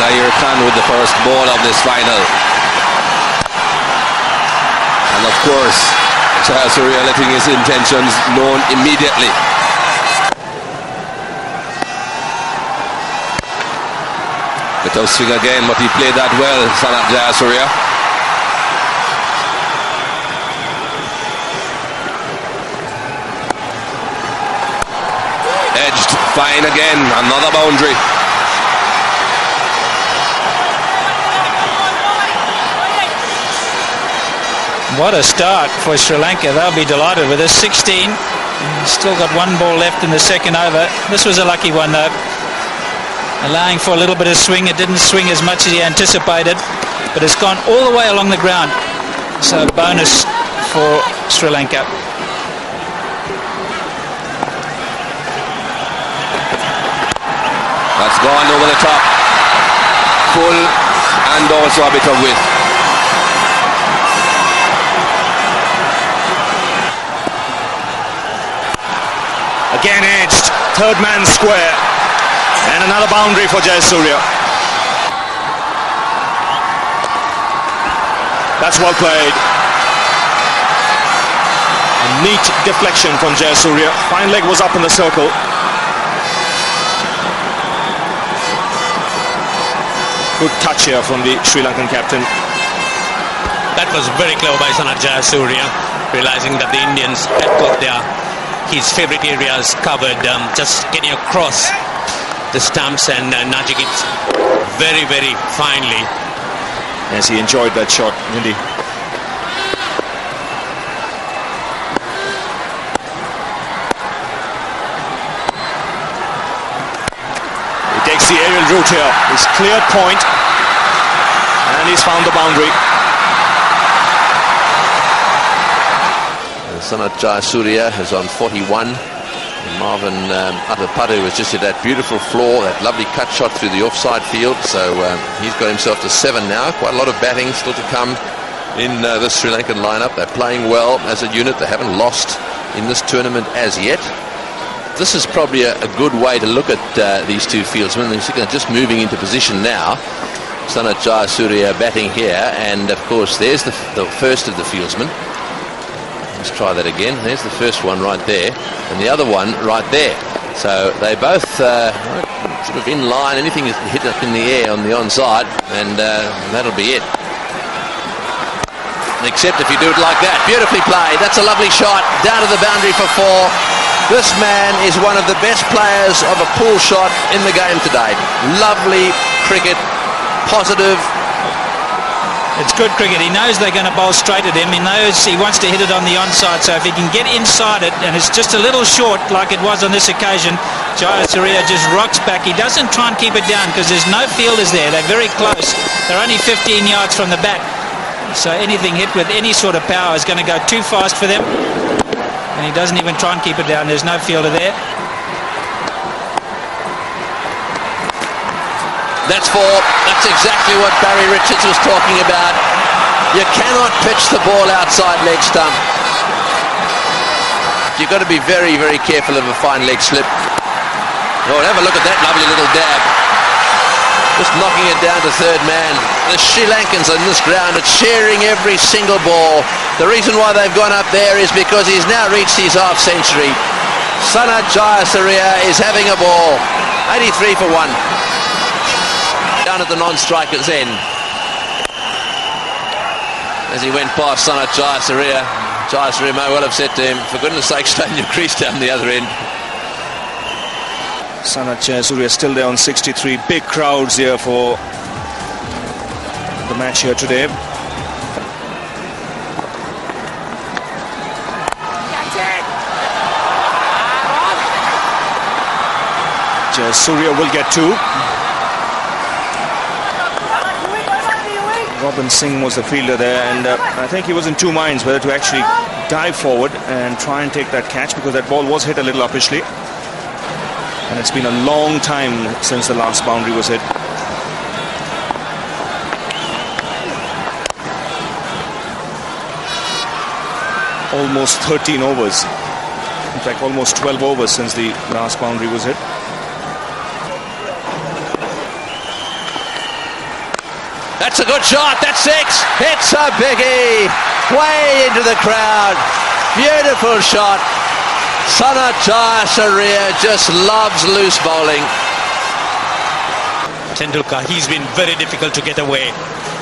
Tahir Khan with the first ball of this final. And of course, Jayasuriya letting his intentions known immediately. Bit of swing again, but he played that well, Sanat Jayasuriya. Edged, fine again, another boundary. What a start for Sri Lanka. They'll be delighted with this. 16. Still got one ball left in the second over. This was a lucky one though. Allowing for a little bit of swing. It didn't swing as much as he anticipated, but it's gone all the way along the ground. So bonus for Sri Lanka. That's gone over the top. Full and also a bit of width. Again edged, third man square, and another boundary for Jayasuriya. That's well played. A neat deflection from Jayasuriya. Fine leg was up in the circle. Good touch here from the Sri Lankan captain. That was very clever by Sanat Jayasuriya, realizing that the Indians had got his favourite areas covered, just getting across the stumps and nudging it very, very finely. Yes, he enjoyed that shot, didn't he? He takes the aerial route here. He's cleared point and he's found the boundary. Sanat Jayasuriya is on 41. Marvin Atapadu was just at that beautiful floor, that lovely cut shot through the offside field. So he's got himself to 7 now. Quite a lot of batting still to come in the Sri Lankan lineup. They're playing well as a unit. They haven't lost in this tournament as yet. This is probably a good way to look at these two fieldsmen. They're just moving into position now. Sanat Jayasuriya batting here, and of course there's the first of the fieldsmen. Let's try that again. There's the first one right there, and the other one right there. So they both sort of in line. Anything is hit up in the air on the onside, and that'll be it. Except if you do it like that. Beautifully played. That's a lovely shot. Down to the boundary for 4. This man is one of the best players of a pull shot in the game today. Lovely cricket. Positive. It's good cricket. He knows they're going to bowl straight at him. He knows he wants to hit it on the onside. So if he can get inside it, and it's just a little short like it was on this occasion, Jayasuriya just rocks back. He doesn't try and keep it down because there's no fielders there. They're very close. They're only 15 yards from the bat. So anything hit with any sort of power is going to go too fast for them. And he doesn't even try and keep it down. There's no fielder there. That's 4. That's exactly what Barry Richards was talking about. You cannot pitch the ball outside leg stump. You've got to be very, very careful of a fine leg slip. Oh, have a look at that lovely little dab. Just knocking it down to third man. The Sri Lankans on this ground are cheering every single ball. The reason why they've gone up there is because he's now reached his half century. Sanat Jayasuriya is having a ball. 83 for 1. Down at the non-striker's end. As he went past Sanat Jayasuriya, Jayasuriya may well have said to him, for goodness sake, stay in your crease down the other end. Sanat Jayasuriya still there on 63. Big crowds here for the match here today. Jayasuriya will get 2. Robin Singh was the fielder there, and I think he was in 2 minds whether to actually dive forward and try and take that catch, because that ball was hit a little uppishly, and it's been a long time since the last boundary was hit. Almost 13 overs, in fact almost 12 overs since the last boundary was hit. That's a good shot. That's 6. It's a biggie. Way into the crowd. Beautiful shot. Jayasuriya just loves loose bowling. Tendulkar, he's been very difficult to get away.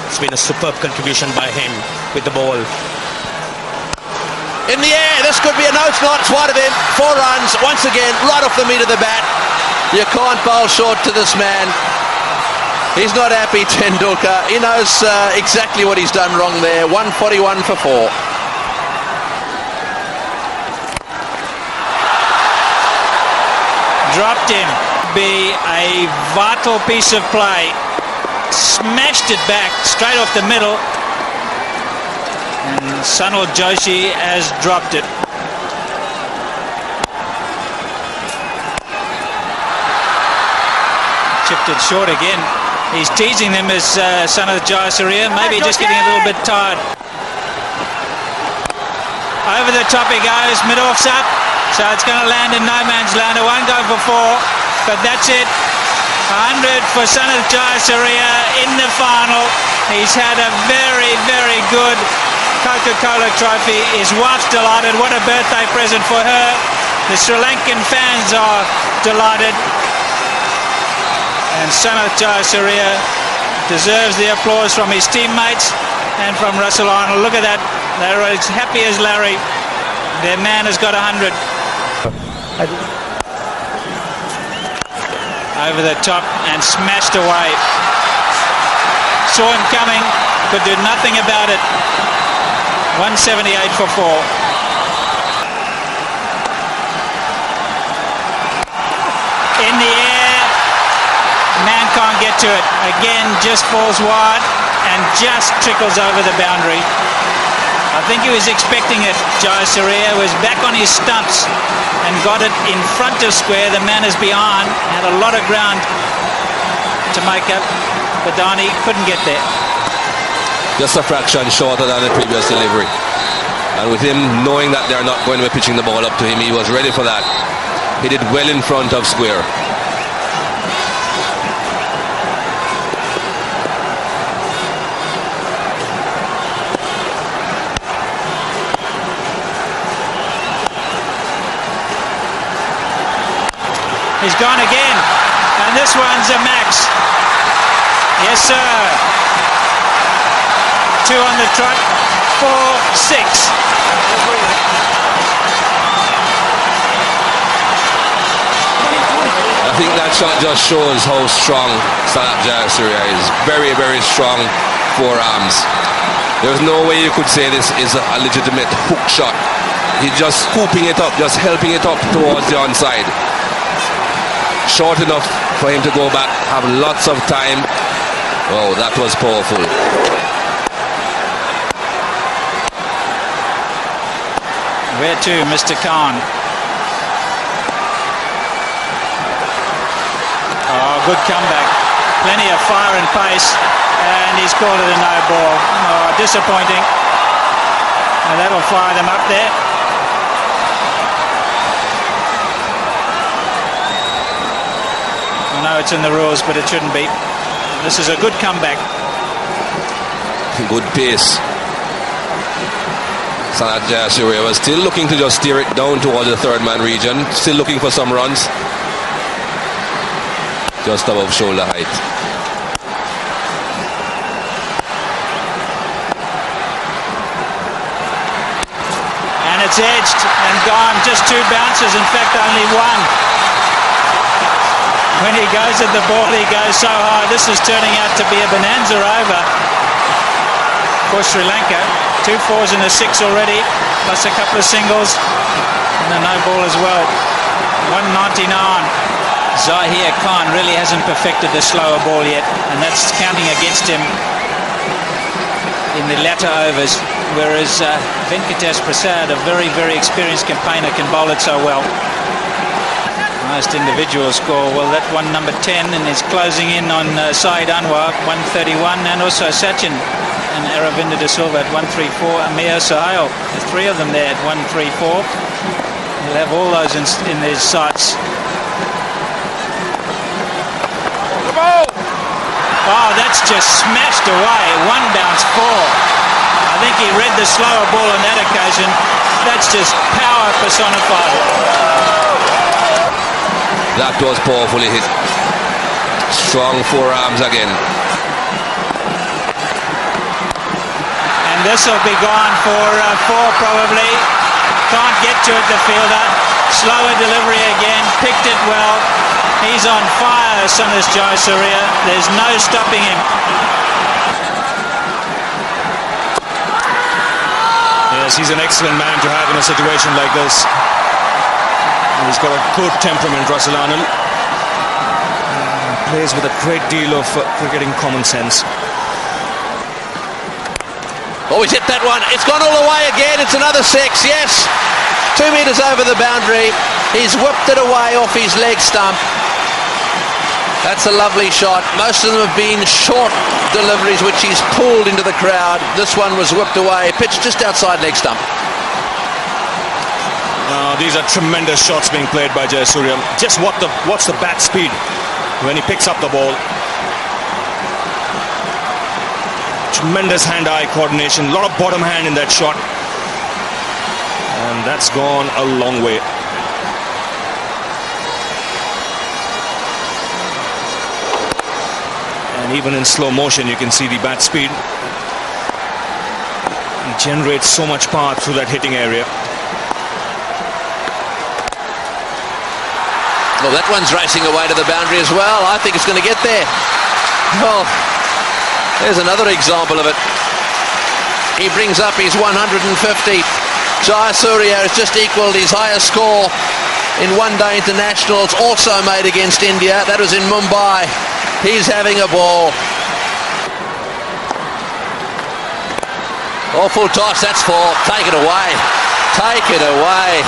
It's been a superb contribution by him with the ball. In the air, this could be a no, it's not. It's wide of him. 4 runs, once again, right off the meat of the bat. You can't bowl short to this man. He's not happy, Tendulkar. He knows exactly what he's done wrong there. 141 for 4. Dropped him. Be a vital piece of play. Smashed it back straight off the middle. And Sunil Joshi has dropped it. Chipped it short again. He's teasing them as Sunil Jayasuriya. Maybe just getting a little bit tired. Over the top he goes. Mid-off's up. So it's going to land in no man's land. It won't go for 4. But that's it. 100 for Sunil Jayasuriya in the final. He's had a very, very good Coca-Cola trophy. His wife's delighted. What a birthday present for her. The Sri Lankan fans are delighted. And Sunil Jayasuriya deserves the applause from his teammates and from Russell Arnold. Look at that. They're as happy as Larry. Their man has got 100. Over the top and smashed away. Saw him coming, could do nothing about it. 178 for 4. In the air, man can't get to it. Again, just falls wide and just trickles over the boundary. I think he was expecting it. Jayasuriya was back on his stumps and got it in front of square. The man is behind, had a lot of ground to make up. Badani couldn't get there. Just a fraction shorter than the previous delivery. And with him knowing that they're not going to be pitching the ball up to him, he was ready for that. He did well in front of square. He's gone again, and this one's a max. Yes, sir. 2 on the trot, 4, 6. I think that shot just shows how strong Jayasuriya is. Very, very strong forearms. There's no way you could say this is a legitimate hook shot. He's just scooping it up, just helping it up towards the onside. Short enough for him to go back, have lots of time. Oh, that was powerful. Where to, Mr. Khan? Oh, good comeback. Plenty of fire and pace, and he's called it a no ball. Oh, disappointing. And that'll fire them up there. I know it's in the rules, but it shouldn't be. This is a good comeback. Good pace. Jayasuriya was still looking to just steer it down towards the third man region. Still looking for some runs. Just above shoulder height. And it's edged and gone. Just 2 bounces. In fact, only 1. When he goes at the ball, he goes so high. This is turning out to be a bonanza over for Sri Lanka. 2 4s and a 6 already, plus a couple of singles and a no ball as well. 199. Zahir Khan really hasn't perfected the slower ball yet, and that's counting against him in the latter overs, whereas Venkatesh Prasad, a very, very experienced campaigner, can bowl it so well. Most individual score, well, that one number 10, and is closing in on Saeed Anwar 131, and also Sachin and Aravinda De Silva at 134. Amir Sohail, the 3 of them there at 134. He'll have all those in their sights. Oh, that's just smashed away. One bounce, four. I think he read the slower ball on that occasion. That's just power personified. That was powerfully hit. Strong forearms again. And this will be gone for four probably. Can't get to it, the fielder. Slower delivery again. Picked it well. He's on fire, son of Jayasuriya. There's no stopping him. Yes, he's an excellent man to have in a situation like this. He's got a good temperament, Russell Arnold. Plays with a great deal of cricketing common sense. Oh, he's hit that one. It's gone all the way again. It's another six, yes. 2 metres over the boundary. He's whipped it away off his leg stump. That's a lovely shot. Most of them have been short deliveries which he's pulled into the crowd. This one was whipped away, pitched just outside leg stump. These are tremendous shots being played by Jayasuriya. Just watch the bat speed when he picks up the ball. Tremendous hand-eye coordination. A lot of bottom hand in that shot. And that's gone a long way. And even in slow motion you can see the bat speed. He generates so much power through that hitting area. Well, that one's racing away to the boundary as well. I think it's going to get there. Well, there's another example of it. He brings up his 150. Jayasuriya has just equalled his highest score in one-day internationals, also made against India. That was in Mumbai. He's having a ball. Oh, full toss, that's four. Take it away. Take it away.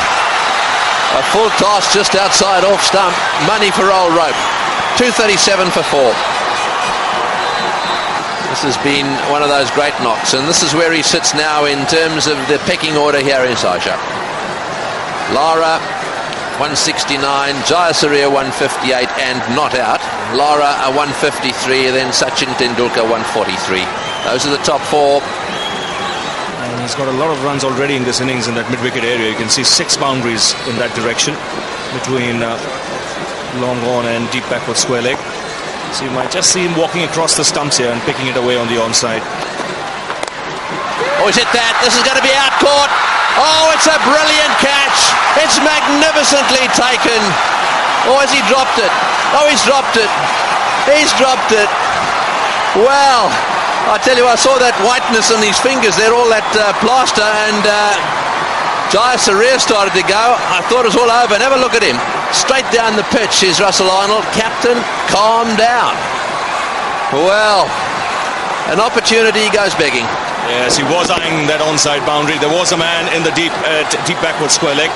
A full toss just outside off stump. Money for old rope. 237 for four. This has been one of those great knocks, and this is where he sits now in terms of the pecking order here in Sharjah. Lara 169, Jayasuriya 158 and not out. Lara a 153, then Sachin Tendulkar 143. Those are the top four. And he's got a lot of runs already in this innings in that mid-wicket area. You can see 6 boundaries in that direction between long on and deep backward square leg. So you might just see him walking across the stumps here and picking it away on the onside. Oh, he's hit that. This is going to be out caught. Oh, it's a brilliant catch. It's magnificently taken. Oh, has he dropped it? Oh, he's dropped it. He's dropped it. Well, I tell you, I saw that whiteness on his fingers there, all that plaster, and Jayasuriya started to go. I thought it was all over. Have a look at him. Straight down the pitch is Russell Arnold. Captain, calm down. Well, an opportunity goes begging. Yes, he was eyeing that onside boundary. There was a man in the deep backward square leg.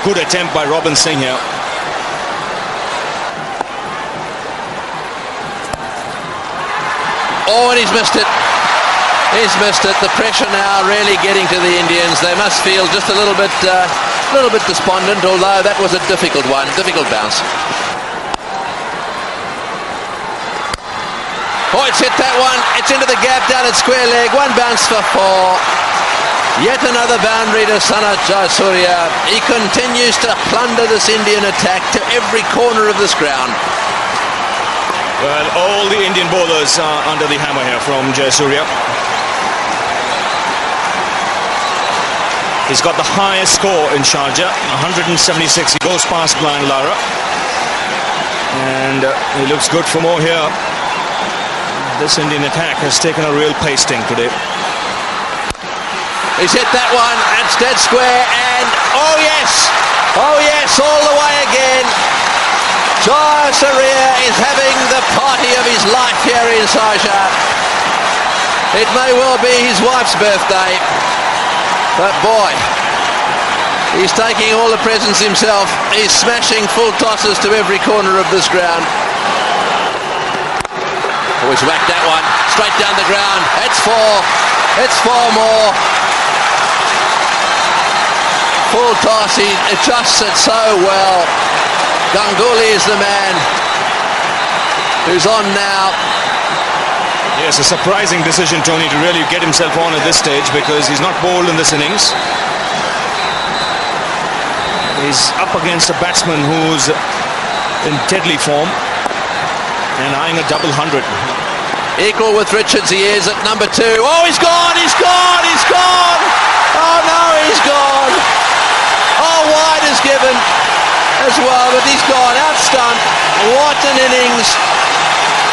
Good attempt by Robin Singh here. Oh, and he's missed it. He's missed it. The pressure now really getting to the Indians. They must feel just a little bit despondent, although that was a difficult one, difficult bounce. Oh, it's hit that one. It's into the gap down at square leg. One bounce for four. Yet another boundary to Sanat Jayasuriya. He continues to plunder this Indian attack to every corner of this ground. Well, all the Indian bowlers are under the hammer here from Jayasuriya. He's got the highest score in Sharjah, 176. He goes past Brian Lara. And he looks good for more here. This Indian attack has taken a real pasting today. He's hit that one. That's dead square. And oh yes, all the way again. Jayasuriya is having the party of his life here in Sharjah. It may well be his wife's birthday, but boy, he's taking all the presents himself. He's smashing full tosses to every corner of this ground. Oh, he's whacked that one straight down the ground. It's four. It's four more. Full toss. He adjusts it so well. Ganguly is the man who's on now. Yes, a surprising decision, Tony, to really get himself on at this stage, because he's not bowled in this innings. He's up against a batsman who's in deadly form and eyeing a double 100. Equal with Richards, he is at number 2. Oh, he's gone, he's gone, he's gone! Oh no, he's gone! Oh, wide is given as well, but he's gone, out stump. What an innings!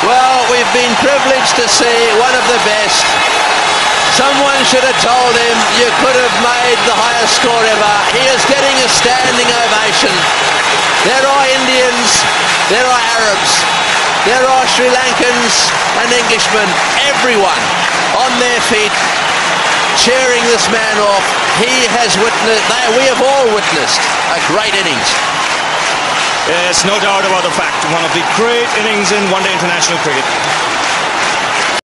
Well, we've been privileged to see one of the best. Someone should have told him you could have made the highest score ever. He is getting a standing ovation. There are Indians, there are Arabs, there are Sri Lankans and Englishmen, everyone on their feet cheering this man off. He has witnessed, we have all witnessed a great innings. Yes, no doubt about the fact. One of the great innings in one-day international cricket.